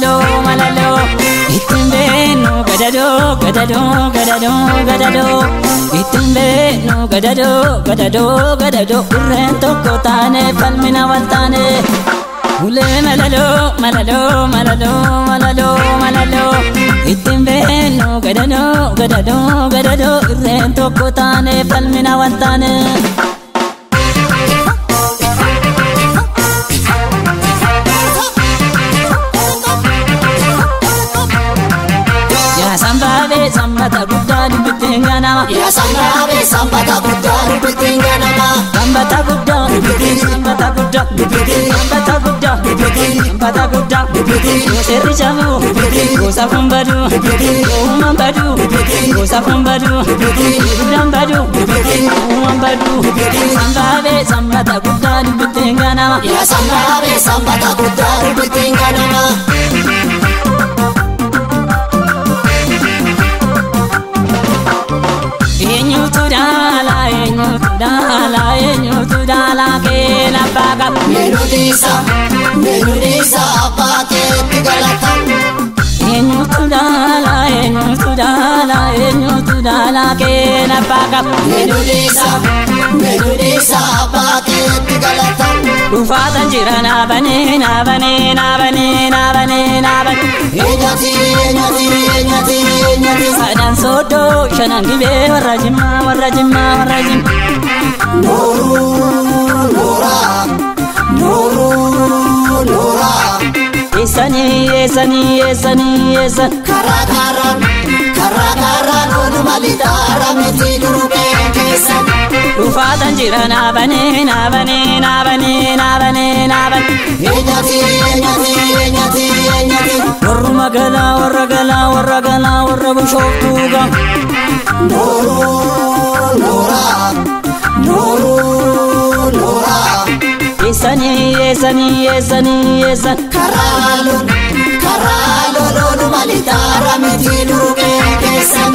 malalo Itimbeno gadado gadado gadado gadado Itimbeno gadado gadado gadado Urrento kotane falmina waltane Ule malalo malalo malalo malalo malalo Itimbeno gadado gadado gadado Urrento kotane falmina waltane Sambata gudda dubbitiin ganama Ya sambabe sambata gudda dubbitiin ganama Sambata gudda dubbitiin sambata gudda dubbitiin sambata gudda dubbitiin sambata gudda dubbitiin Goserri chamu dubbitiin gosa fumbadu dubbitiin uuman badu dubbitiin gosa fumbadu dubbitiin duran badu dubbitiin uuman badu dubbitiin Sambabe sambata gudda dubbitiin ganama Ya sambabe sambata gudda dubbitiin ganama Eenyuutu dhaala eenyuutu dhaala keela baga Menudisa abbaateetti galatan Eenyuutu dhaala keela baga Menudisa abbaateetti galatan Dhufaatan jira naabanii Eenyati Sadan soodoo shanan gibee warra jimmaa Noora Eessan Karaakaraan ooluma lixaara miti durubee keessan Dhufaatan jira naabanii Eenyati Warra magaalaa warra bushooftuuga Noora Eessan Karaaloon ooluma lixaara miti durubee keessan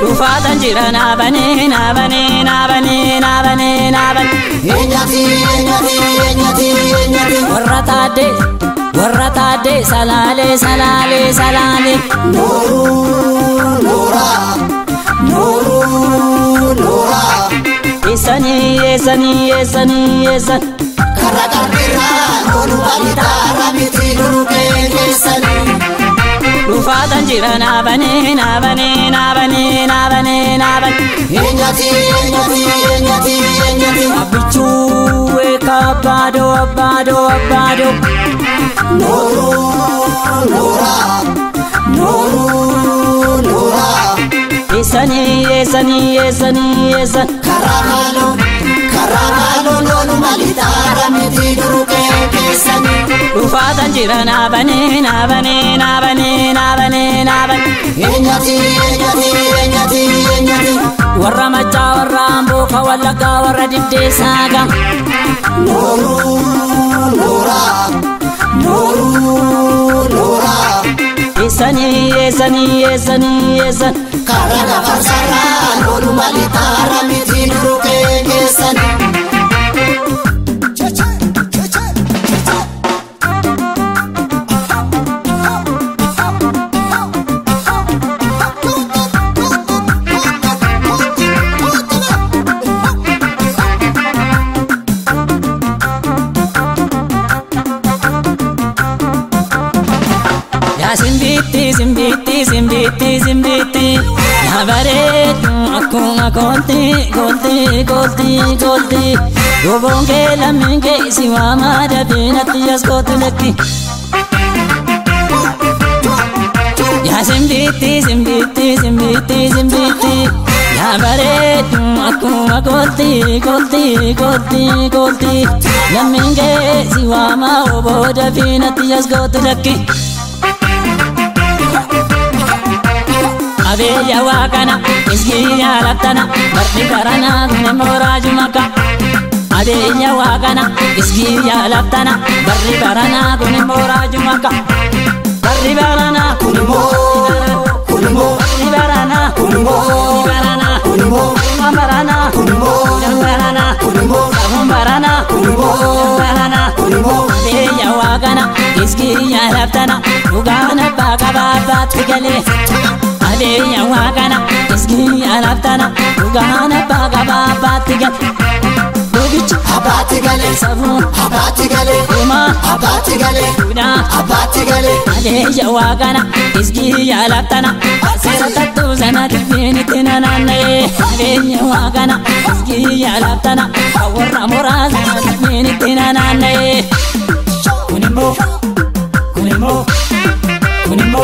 Dhufaatan jira naabanii Eenyati Warra taadde salaalee Noora Eessan Karaakaraan ooluma lixaara miti durubee keessan Dhufaatan jira naabanii Eenyati Abbichuu eeka abbaadoo Noora Eessan Karaaloon ooluma lixaara miti durubee keessan Dhufaatan jira naabanii Eenyati Warra machaa warra amboo ka wallaggaa warra diddeessaaga Noora Eessan Karaa gafarsarraan ooluma lixaara miti durubee keessan Simbitti yaa bareedu akkuma gooltii Goboon kee lammiin kee si waamaa dabeelatti yaskootu lekki Yaa simbitti yaa bareedu akkuma gooltii Lammiin kee si waamaa oboo dabeelatti yaskootu lekki Abeeyya waaqana isgiyaa laftana barri baranaa kune mooraaju maka Abeeyya waaqana isgiyaa laftana barri baranaa kune mooraaju maka Barri baranaa Kuni moo Abeeyya waaqa kana iskiya laftana ugana bagababat gale adeya wagana iskiya laftana ugana bagababat gale Logichi abati gale sabu abati gale uma abati gale una abati gale adeya wagana iskiya laftana asatatu zanati finitina nane adeya wagana iskiya laftana awra moraz finitina nane Kunimo, kunimo, kunimo